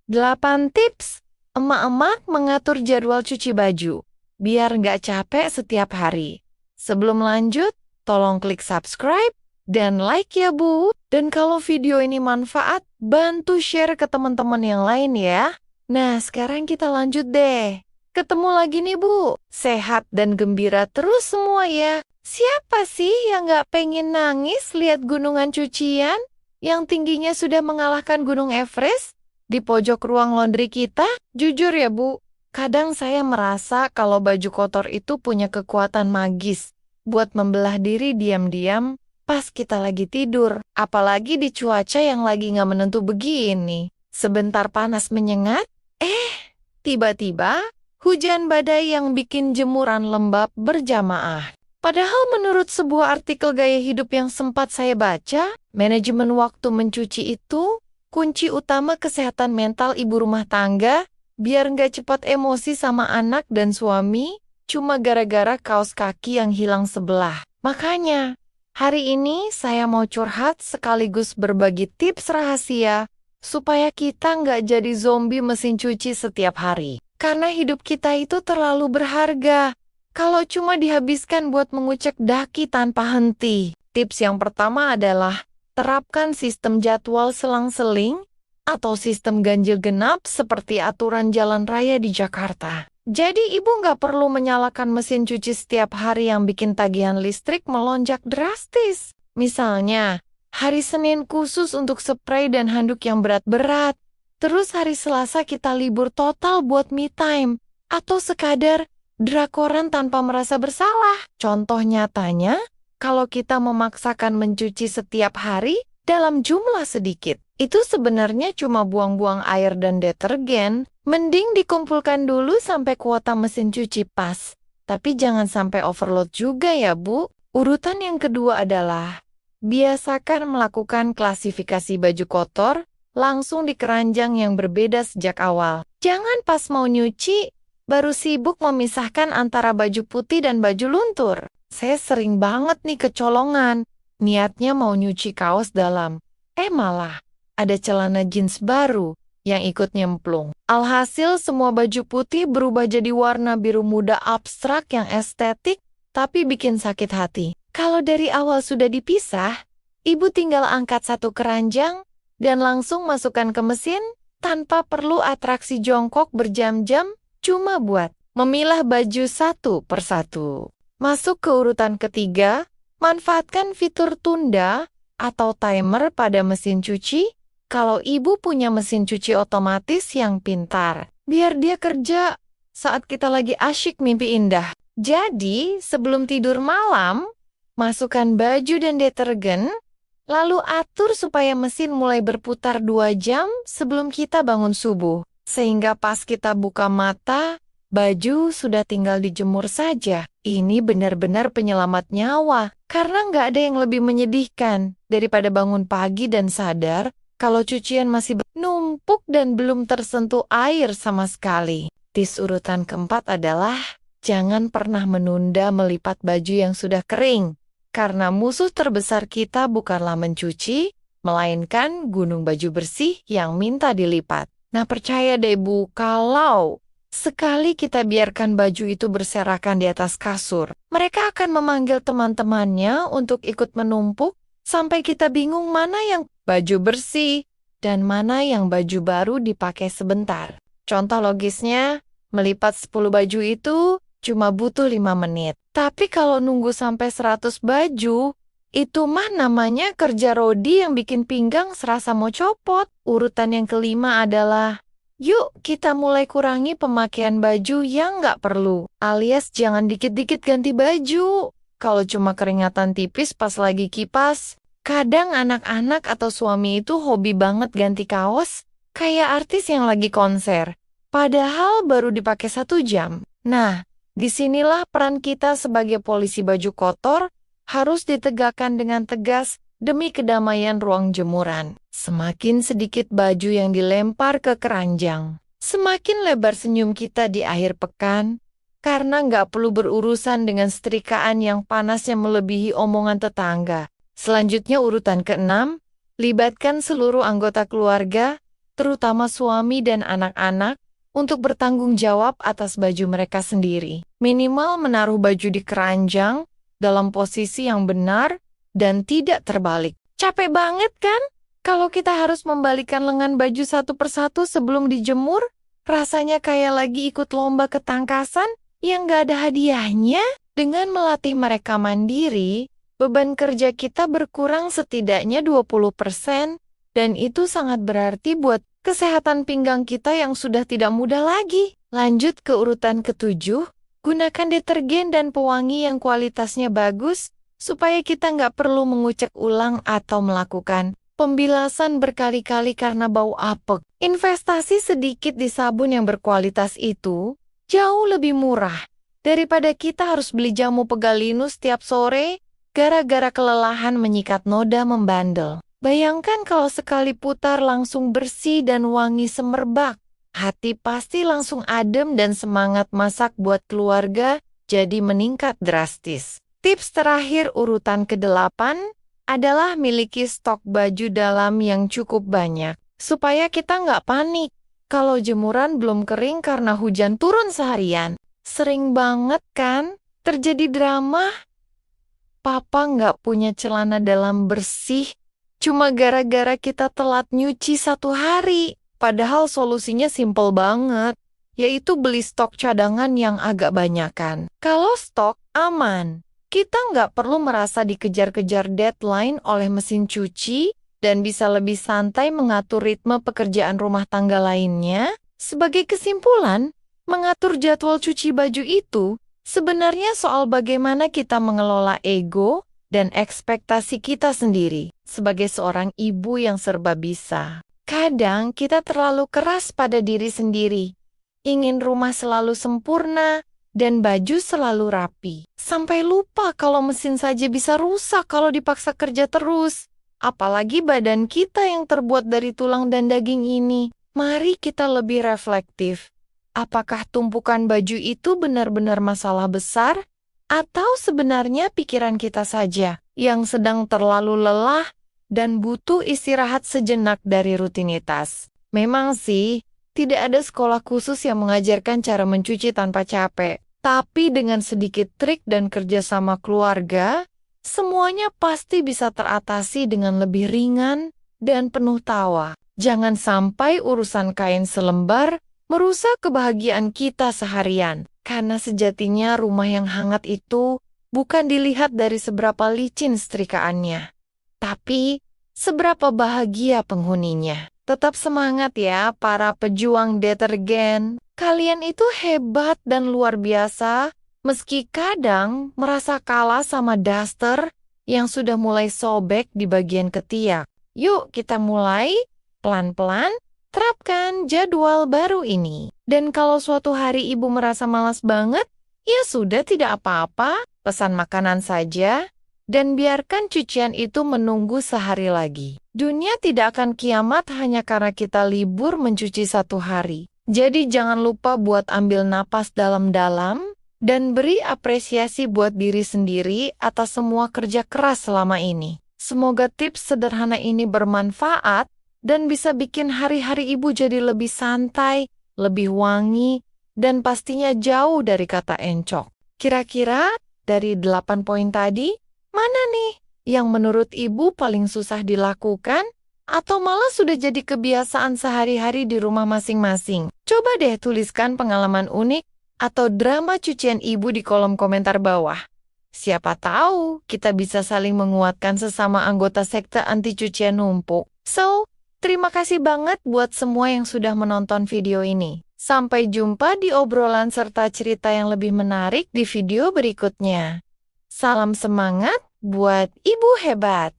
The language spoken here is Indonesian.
8 tips emak-emak mengatur jadwal cuci baju, biar nggak capek setiap hari. Sebelum lanjut, tolong klik subscribe dan like ya Bu. Dan kalau video ini manfaat, bantu share ke teman-teman yang lain ya. Nah, sekarang kita lanjut deh. Ketemu lagi nih Bu, sehat dan gembira terus semua ya. Siapa sih yang nggak pengen nangis lihat gunungan cucian yang tingginya sudah mengalahkan Gunung Everest di pojok ruang laundry kita? Jujur ya Bu, kadang saya merasa kalau baju kotor itu punya kekuatan magis buat membelah diri diam-diam pas kita lagi tidur. Apalagi di cuaca yang lagi nggak menentu begini. Sebentar panas menyengat, tiba-tiba hujan badai yang bikin jemuran lembab berjamaah. Padahal menurut sebuah artikel gaya hidup yang sempat saya baca, manajemen waktu mencuci itu kunci utama kesehatan mental ibu rumah tangga, biar nggak cepat emosi sama anak dan suami, cuma gara-gara kaos kaki yang hilang sebelah. Makanya, hari ini saya mau curhat sekaligus berbagi tips rahasia, supaya kita nggak jadi zombie mesin cuci setiap hari. Karena hidup kita itu terlalu berharga kalau cuma dihabiskan buat mengucek daki tanpa henti. Tips yang pertama adalah terapkan sistem jadwal selang-seling atau sistem ganjil genap seperti aturan jalan raya di Jakarta. Jadi ibu nggak perlu menyalakan mesin cuci setiap hari yang bikin tagihan listrik melonjak drastis. Misalnya, hari Senin khusus untuk spray dan handuk yang berat-berat. Terus hari Selasa kita libur total buat me time. Atau sekadar drakoran tanpa merasa bersalah. Contoh nyatanya, kalau kita memaksakan mencuci setiap hari dalam jumlah sedikit, itu sebenarnya cuma buang-buang air dan detergen. Mending dikumpulkan dulu sampai kuota mesin cuci pas. Tapi jangan sampai overload juga ya Bu. Urutan yang kedua adalah biasakan melakukan klasifikasi baju kotor langsung di keranjang yang berbeda sejak awal. Jangan pas mau nyuci baru sibuk memisahkan antara baju putih dan baju luntur. Saya sering banget nih kecolongan. Niatnya mau nyuci kaos dalam. Malah ada celana jeans baru yang ikut nyemplung. Alhasil semua baju putih berubah jadi warna biru muda abstrak yang estetik, tapi bikin sakit hati. Kalau dari awal sudah dipisah, ibu tinggal angkat satu keranjang dan langsung masukkan ke mesin tanpa perlu atraksi jongkok berjam-jam cuma buat memilah baju satu persatu. Masuk ke urutan ketiga, manfaatkan fitur tunda atau timer pada mesin cuci. Kalau ibu punya mesin cuci otomatis yang pintar, biar dia kerja saat kita lagi asyik mimpi indah. Jadi, sebelum tidur malam, masukkan baju dan detergen, lalu atur supaya mesin mulai berputar 2 jam sebelum kita bangun subuh. Sehingga pas kita buka mata, baju sudah tinggal dijemur saja. Ini benar-benar penyelamat nyawa, karena nggak ada yang lebih menyedihkan daripada bangun pagi dan sadar kalau cucian masih numpuk dan belum tersentuh air sama sekali. Tips urutan keempat adalah jangan pernah menunda melipat baju yang sudah kering, karena musuh terbesar kita bukanlah mencuci, melainkan gunung baju bersih yang minta dilipat. Nah percaya deh Bu, kalau sekali kita biarkan baju itu berserakan di atas kasur, mereka akan memanggil teman-temannya untuk ikut menumpuk sampai kita bingung mana yang baju bersih dan mana yang baju baru dipakai sebentar. Contoh logisnya, melipat 10 baju itu cuma butuh 5 menit. Tapi kalau nunggu sampai 100 baju, itu mah namanya kerja rodi yang bikin pinggang serasa mau copot. Urutan yang kelima adalah, yuk kita mulai kurangi pemakaian baju yang nggak perlu. Alias jangan dikit-dikit ganti baju. Kalau cuma keringatan tipis pas lagi kipas, kadang anak-anak atau suami itu hobi banget ganti kaos, kayak artis yang lagi konser. Padahal baru dipakai 1 jam. Nah, disinilah peran kita sebagai polisi baju kotor harus ditegakkan dengan tegas demi kedamaian ruang jemuran. Semakin sedikit baju yang dilempar ke keranjang, semakin lebar senyum kita di akhir pekan, karena nggak perlu berurusan dengan setrikaan yang panasnya melebihi omongan tetangga. Selanjutnya urutan keenam, libatkan seluruh anggota keluarga terutama suami dan anak-anak, untuk bertanggung jawab atas baju mereka sendiri. Minimal menaruh baju di keranjang dalam posisi yang benar dan tidak terbalik. Capek banget kan? Kalau kita harus membalikkan lengan baju satu persatu sebelum dijemur, rasanya kayak lagi ikut lomba ketangkasan yang gak ada hadiahnya. Dengan melatih mereka mandiri, beban kerja kita berkurang setidaknya 20%, dan itu sangat berarti buat kesehatan pinggang kita yang sudah tidak muda lagi. Lanjut ke urutan ke-7, gunakan detergen dan pewangi yang kualitasnya bagus, supaya kita nggak perlu mengucek ulang atau melakukan pembilasan berkali-kali karena bau apek. Investasi sedikit di sabun yang berkualitas itu jauh lebih murah daripada kita harus beli jamu pegalinu setiap sore gara-gara kelelahan menyikat noda membandel. Bayangkan kalau sekali putar langsung bersih dan wangi semerbak. Hati pasti langsung adem dan semangat masak buat keluarga jadi meningkat drastis. Tips terakhir urutan ke-8 adalah miliki stok baju dalam yang cukup banyak, supaya kita nggak panik kalau jemuran belum kering karena hujan turun seharian. Sering banget kan terjadi drama? Papa nggak punya celana dalam bersih, cuma gara-gara kita telat nyuci 1 hari. Padahal solusinya simpel banget, yaitu beli stok cadangan yang agak banyakan. Kalau stok aman, kita nggak perlu merasa dikejar-kejar deadline oleh mesin cuci dan bisa lebih santai mengatur ritme pekerjaan rumah tangga lainnya. Sebagai kesimpulan, mengatur jadwal cuci baju itu sebenarnya soal bagaimana kita mengelola ego dan ekspektasi kita sendiri sebagai seorang ibu yang serba bisa. Kadang kita terlalu keras pada diri sendiri, ingin rumah selalu sempurna dan baju selalu rapi. Sampai lupa kalau mesin saja bisa rusak kalau dipaksa kerja terus. Apalagi badan kita yang terbuat dari tulang dan daging ini. Mari kita lebih reflektif. Apakah tumpukan baju itu benar-benar masalah besar? Atau sebenarnya pikiran kita saja yang sedang terlalu lelah dan butuh istirahat sejenak dari rutinitas? Memang sih, tidak ada sekolah khusus yang mengajarkan cara mencuci tanpa capek. Tapi dengan sedikit trik dan kerjasama keluarga, semuanya pasti bisa teratasi dengan lebih ringan dan penuh tawa. Jangan sampai urusan kain selembar merusak kebahagiaan kita seharian. Karena sejatinya rumah yang hangat itu bukan dilihat dari seberapa licin setrikaannya, tapi seberapa bahagia penghuninya. Tetap semangat ya para pejuang detergen. Kalian itu hebat dan luar biasa, meski kadang merasa kalah sama daster yang sudah mulai sobek di bagian ketiak. Yuk kita mulai, pelan-pelan, terapkan jadwal baru ini. Dan kalau suatu hari ibu merasa malas banget, ya sudah tidak apa-apa, pesan makanan saja, dan biarkan cucian itu menunggu sehari lagi. Dunia tidak akan kiamat hanya karena kita libur mencuci 1 hari. Jadi jangan lupa buat ambil napas dalam-dalam dan beri apresiasi buat diri sendiri atas semua kerja keras selama ini. Semoga tips sederhana ini bermanfaat dan bisa bikin hari-hari ibu jadi lebih santai, lebih wangi, dan pastinya jauh dari kata encok. Kira-kira dari 8 poin tadi, mana nih yang menurut ibu paling susah dilakukan? Atau malah sudah jadi kebiasaan sehari-hari di rumah masing-masing? Coba deh tuliskan pengalaman unik atau drama cucian ibu di kolom komentar bawah. Siapa tahu kita bisa saling menguatkan sesama anggota sekte anti cucian numpuk. So, terima kasih banget buat semua yang sudah menonton video ini. Sampai jumpa di obrolan serta cerita yang lebih menarik di video berikutnya. Salam semangat buat ibu hebat!